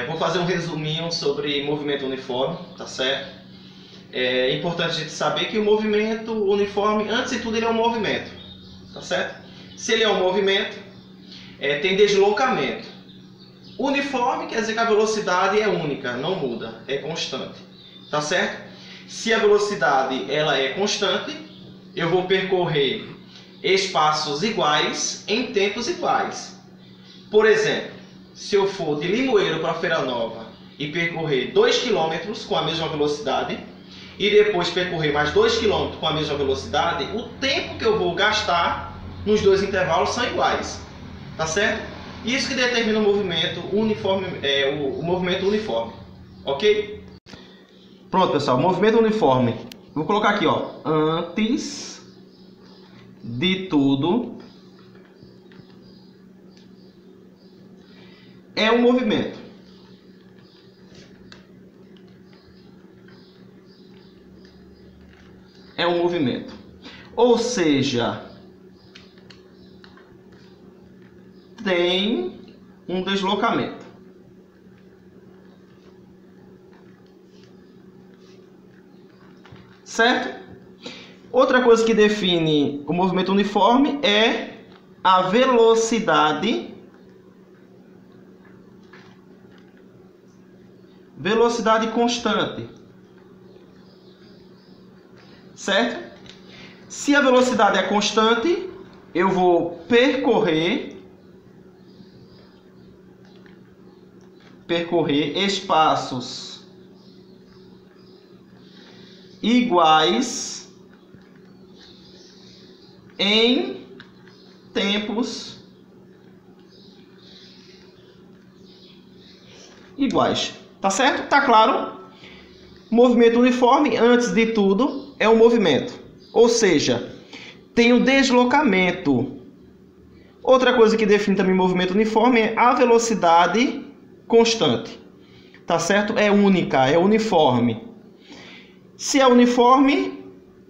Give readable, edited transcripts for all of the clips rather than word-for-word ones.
Vou fazer um resuminho sobre movimento uniforme, tá certo? É importante a gente saber que o movimento uniforme, antes de tudo, ele é um movimento, tá certo? Se ele é um movimento, tem deslocamento. Uniforme quer dizer que a velocidade é única, não muda, é constante, tá certo? Se a velocidade ela é constante, eu vou percorrer espaços iguais em tempos iguais. Por exemplo, se eu for de Limoeiro para Feira Nova e percorrer 2 km com a mesma velocidade e depois percorrer mais 2 km com a mesma velocidade, o tempo que eu vou gastar nos dois intervalos são iguais, tá certo? Isso que determina o movimento uniforme, o movimento uniforme, ok? Pronto, pessoal, movimento uniforme. Vou colocar aqui, ó, antes de tudo é um movimento. É um movimento. Ou seja, tem um deslocamento. Certo? Outra coisa que define o movimento uniforme é a velocidade constante. Certo? Se a velocidade é constante, eu vou percorrer espaços iguais em tempos iguais. Tá certo? Tá claro? Movimento uniforme, antes de tudo, é um movimento. Ou seja, tem um deslocamento. Outra coisa que define também movimento uniforme é a velocidade constante. Tá certo? É única, é uniforme. Se é uniforme,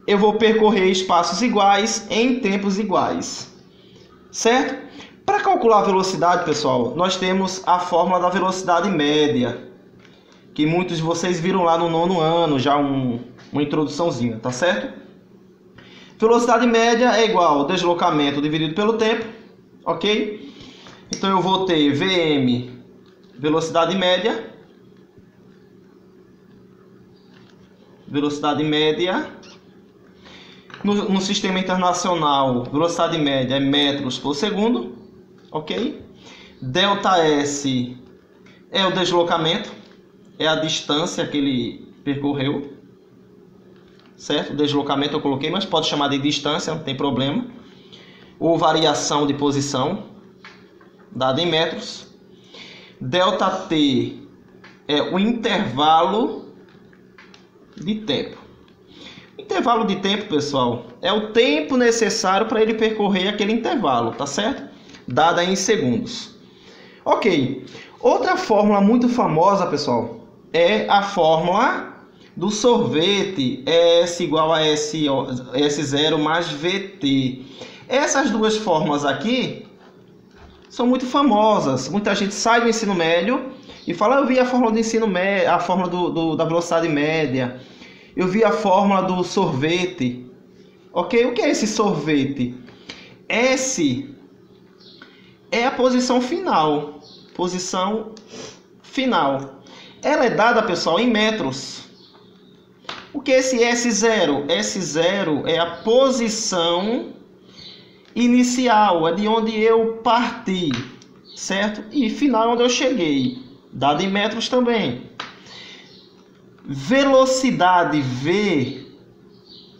eu vou percorrer espaços iguais em tempos iguais. Certo? Para calcular a velocidade, pessoal, nós temos a fórmula da velocidade média, que muitos de vocês viram lá no 9º ano, já uma introduçãozinha, tá certo? Velocidade média é igual ao deslocamento dividido pelo tempo, ok? Então eu vou ter Vm, velocidade média, no sistema internacional, velocidade média é metros por segundo, ok? ΔS é o deslocamento, é a distância que ele percorreu, certo? Deslocamento eu coloquei, mas pode chamar de distância, não tem problema. Ou variação de posição, dada em metros. ΔT é o intervalo de tempo. Intervalo de tempo, pessoal, é o tempo necessário para ele percorrer aquele intervalo, tá certo? Dada em segundos. Ok. Outra fórmula muito famosa, pessoal, é a fórmula do sorvete, S igual a S0 mais VT. Essas duas fórmulas aqui são muito famosas. Muita gente sai do ensino médio e fala: eu vi a fórmula do ensino médio, a fórmula da velocidade média, eu vi a fórmula do sorvete. Ok? O que é esse sorvete? S é a posição final. Ela é dada, pessoal, em metros. O que é esse S0? S0 é a posição inicial, é de onde eu parti, certo? E final é onde eu cheguei, dado em metros também. Velocidade V,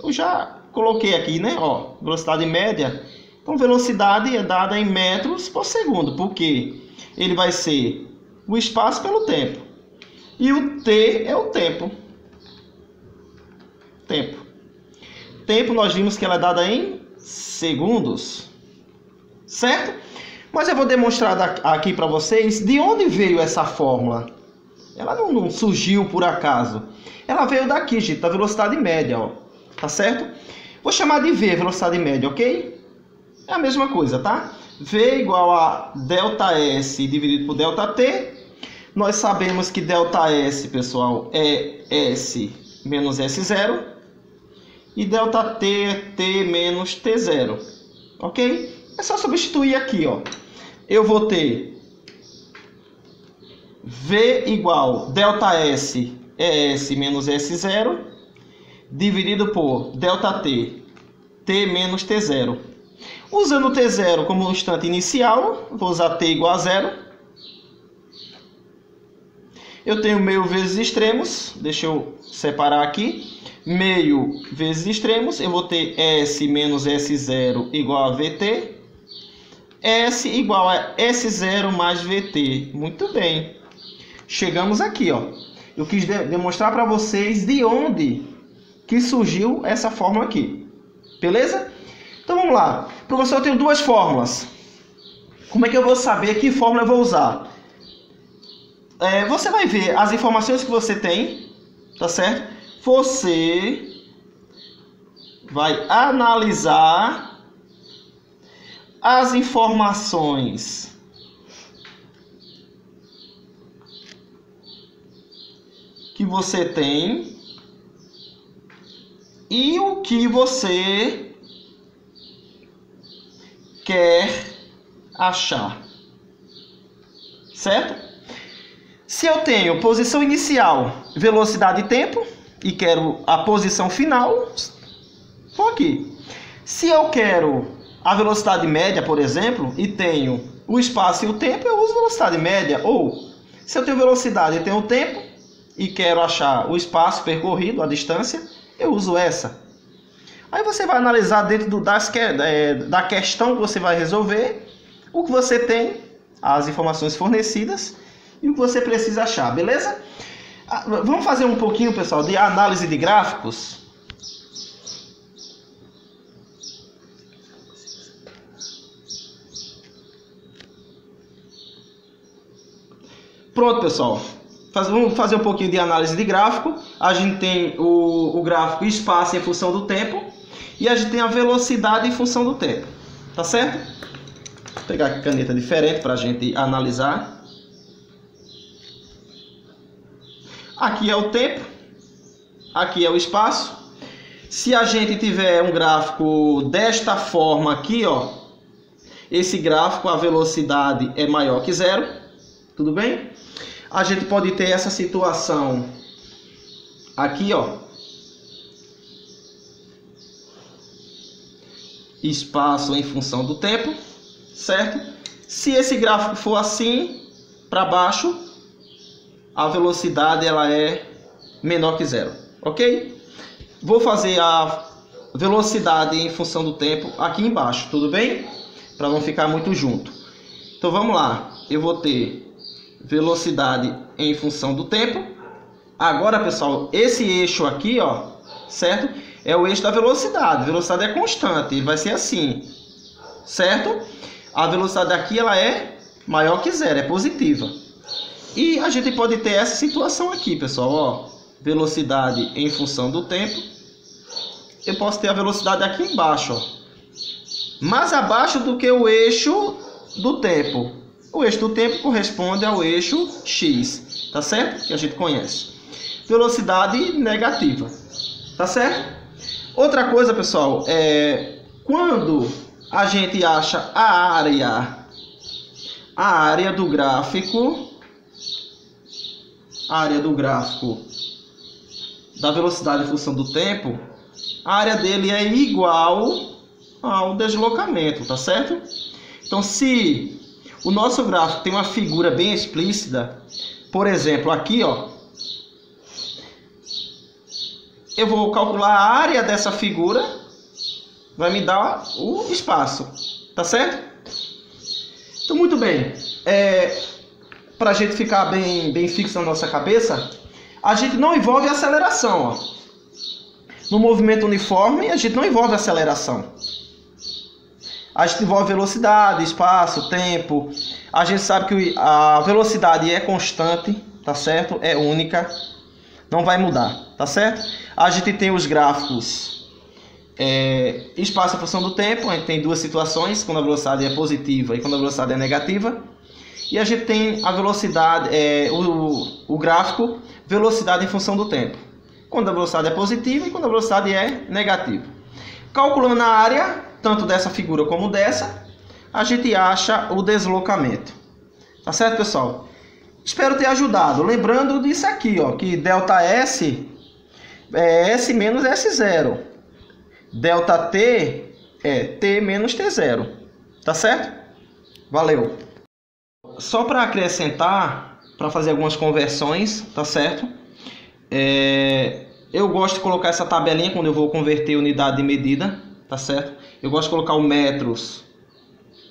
eu já coloquei aqui, né? Ó, velocidade média. Então, velocidade é dada em metros por segundo, porque ele vai ser o espaço pelo tempo. E o T é o tempo. Tempo nós vimos que ela é dada em segundos. Certo? Mas eu vou demonstrar aqui para vocês de onde veio essa fórmula. Ela não surgiu por acaso. Ela veio daqui, gente, da velocidade média, ó. Tá certo? Vou chamar de V, velocidade média, ok? É a mesma coisa, tá? V igual a ΔS dividido por ΔT. Nós sabemos que ΔS, pessoal, é S menos S0 e ΔT é T menos T0, ok? É só substituir aqui, ó. Eu vou ter V igual ΔS é S menos S0 dividido por ΔT, T menos T0. Usando o T0 como instante inicial, vou usar T igual a 0. Eu tenho meio vezes extremos, deixa eu separar aqui. Meio vezes extremos, eu vou ter S menos S0 igual a VT. S igual a S0 mais VT. Muito bem. Chegamos aqui, ó. Eu quis demonstrar para vocês de onde que surgiu essa fórmula aqui. Beleza? Então vamos lá. Professor, eu tenho duas fórmulas. Como é que eu vou saber que fórmula eu vou usar? Você vai ver as informações que você tem, tá certo? Você vai analisar as informações que você tem e o que você quer achar, certo? Se eu tenho posição inicial, velocidade e tempo, e quero a posição final, vou aqui. Se eu quero a velocidade média, por exemplo, e tenho o espaço e o tempo, eu uso velocidade média. Ou, se eu tenho velocidade e tenho o tempo, e quero achar o espaço percorrido, a distância, eu uso essa. Aí você vai analisar dentro da questão que você vai resolver, o que você tem, as informações fornecidas, e o que você precisa achar, beleza? Vamos fazer um pouquinho, pessoal, de análise de gráficos. Pronto, pessoal. Vamos fazer um pouquinho de análise de gráfico. A gente tem o gráfico espaço em função do tempo. E a gente tem a velocidade em função do tempo. Tá certo? Vou pegar aqui caneta diferente para a gente analisar. Aqui é o tempo, aqui é o espaço. Se a gente tiver um gráfico desta forma aqui, ó, esse gráfico, a velocidade é maior que zero, tudo bem? A gente pode ter essa situação aqui, ó, espaço em função do tempo, certo? Se esse gráfico for assim, para baixo, a velocidade ela é menor que zero, ok? Vou fazer a velocidade em função do tempo aqui embaixo, tudo bem? Para não ficar muito junto. Então vamos lá, eu vou ter velocidade em função do tempo. Agora, pessoal, esse eixo aqui, ó, certo? É o eixo da velocidade. A velocidade é constante, ele vai ser assim, certo? A velocidade aqui ela é maior que zero, é positiva. E a gente pode ter essa situação aqui, pessoal, ó, velocidade em função do tempo. Eu posso ter a velocidade aqui embaixo, ó, mais abaixo do que o eixo do tempo. O eixo do tempo corresponde ao eixo X, tá certo? Que a gente conhece. Velocidade negativa, tá certo? Outra coisa, pessoal, quando a gente acha a área do gráfico, da velocidade em função do tempo, a área dele é igual ao deslocamento, tá certo? Então, se o nosso gráfico tem uma figura bem explícita, por exemplo, aqui, ó, eu vou calcular a área dessa figura, vai me dar o espaço, tá certo? Então, muito bem. Para a gente ficar bem fixo na nossa cabeça, a gente não envolve aceleração, ó. No movimento uniforme, a gente não envolve aceleração. A gente envolve velocidade, espaço, tempo. A gente sabe que a velocidade é constante, tá certo? É única, não vai mudar, tá certo? A gente tem os gráficos espaço em função do tempo. A gente tem duas situações, quando a velocidade é positiva e quando a velocidade é negativa. e a gente tem a velocidade, o gráfico velocidade em função do tempo. Quando a velocidade é positiva e quando a velocidade é negativa. Calculando a área, tanto dessa figura como dessa, a gente acha o deslocamento. Tá certo, pessoal? Espero ter ajudado. Lembrando disso aqui, ó, que ΔS é S menos S0. ΔT é T menos T0. Tá certo? Valeu! Só para acrescentar, para fazer algumas conversões, tá certo? Eu gosto de colocar essa tabelinha quando eu vou converter unidade de medida, tá certo? Eu gosto de colocar o metros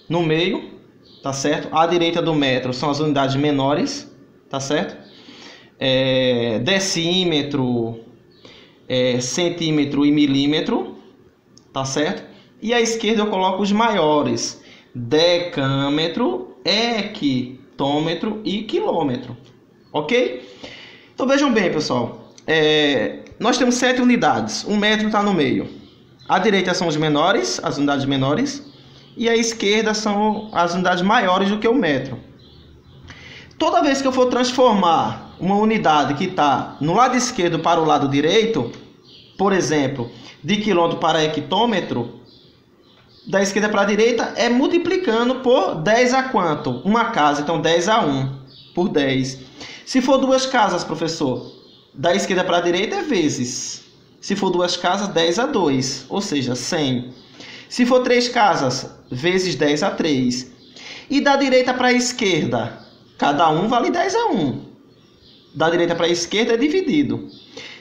no meio, tá certo? À direita do metro são as unidades menores, tá certo? Decímetro, centímetro e milímetro, tá certo? E à esquerda eu coloco os maiores, decâmetro, hectômetro e quilômetro, ok? Então vejam bem, pessoal, nós temos 7 unidades, um metro está no meio. À direita são os menores, as unidades menores, e à esquerda são as unidades maiores do que o metro. Toda vez que eu for transformar uma unidade que está no lado esquerdo para o lado direito, por exemplo, de quilômetro para hectômetro, da esquerda para a direita é multiplicando por 10 a quanto? Uma casa, então 10 a 1 por 10. Se for duas casas, professor, da esquerda para a direita é vezes. Se for duas casas, 10 a 2, ou seja, 100. Se for três casas, vezes 10 a 3. E da direita para a esquerda, cada um vale 10 a 1. Da direita para a esquerda é dividido.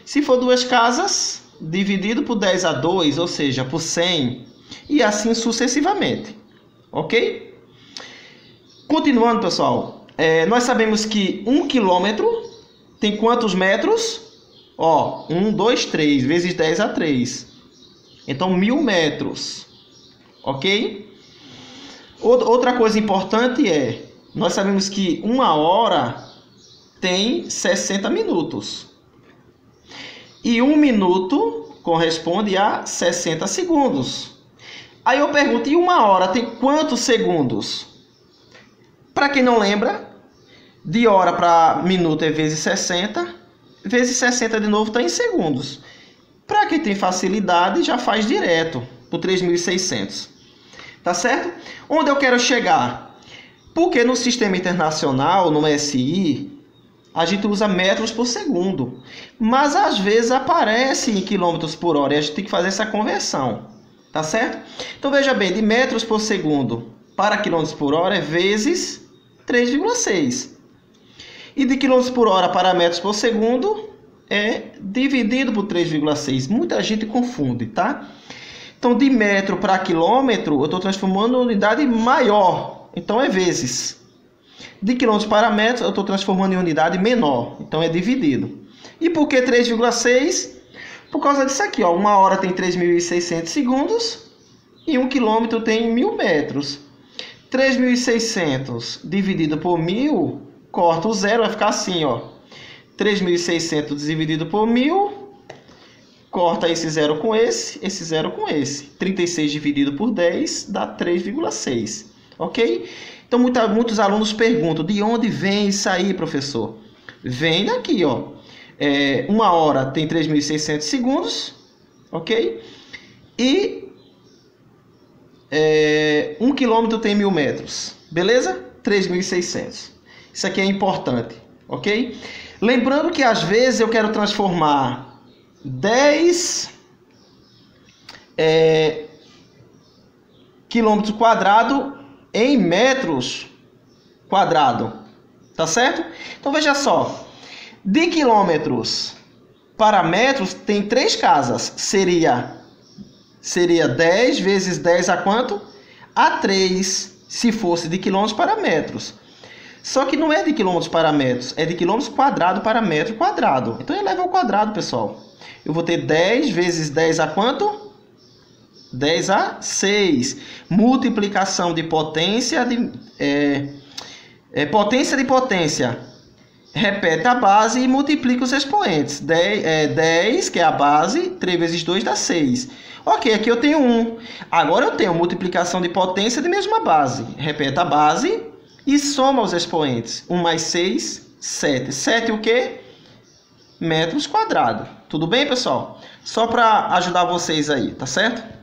Se for duas casas, dividido por 10 a 2, ou seja, por 100. E assim sucessivamente. Ok? Continuando, pessoal. Nós sabemos que 1 quilômetro tem quantos metros? 1, 2, 3, vezes 10 a 3. Então, 1000 metros. Ok? Outra coisa importante nós sabemos que 1 hora tem 60 minutos. E 1 minuto corresponde a 60 segundos. Aí eu pergunto, e 1 hora tem quantos segundos? Para quem não lembra, de hora para minuto é vezes 60, vezes 60 de novo está em segundos. Para quem tem facilidade, já faz direto, por 3.600. Tá certo? Onde eu quero chegar? Porque no sistema internacional, no SI, a gente usa metros por segundo. Mas às vezes aparece em quilômetros por hora e a gente tem que fazer essa conversão. Tá certo? Então veja bem, de metros por segundo para quilômetros por hora é vezes 3,6. E de quilômetros por hora para metros por segundo é dividido por 3,6. Muita gente confunde, tá? Então de metro para quilômetro eu estou transformando em unidade maior. Então é vezes. De quilômetros para metros eu estou transformando em unidade menor. Então é dividido. E por que 3,6? Por causa disso aqui, 1 hora tem 3.600 segundos e 1 quilômetro tem 1000 metros. 3.600 dividido por 1000, corta o zero, vai ficar assim, 3.600 dividido por 1000, corta esse zero com esse zero com esse. 36 dividido por 10 dá 3,6, ok? Então muitos alunos perguntam, de onde vem isso aí, professor? Vem daqui, 1 hora tem 3.600 segundos, ok? E 1 quilômetro tem 1000 metros, beleza? 3.600. Isso aqui é importante, ok? Lembrando que às vezes eu quero transformar 10 quilômetros quadrados em metros quadrados, tá certo? Então veja só. De quilômetros para metros tem 3 casas. Seria 10 vezes 10 a quanto? A 3, se fosse de quilômetros para metros. Só que não é de quilômetros para metros, é de quilômetros quadrado para metro quadrado. Então eleva ao quadrado, pessoal. Eu vou ter 10 vezes 10 a quanto? 10 a 6. Multiplicação de potência potência de potência. Repete a base e multiplica os expoentes. 10, que é a base, 3 vezes 2 dá 6. Ok, aqui eu tenho 1. Agora eu tenho multiplicação de potência de mesma base. Repete a base e soma os expoentes. 1 mais 6, 7. 7 o quê? Metros quadrados. Tudo bem, pessoal? Só para ajudar vocês aí, tá certo?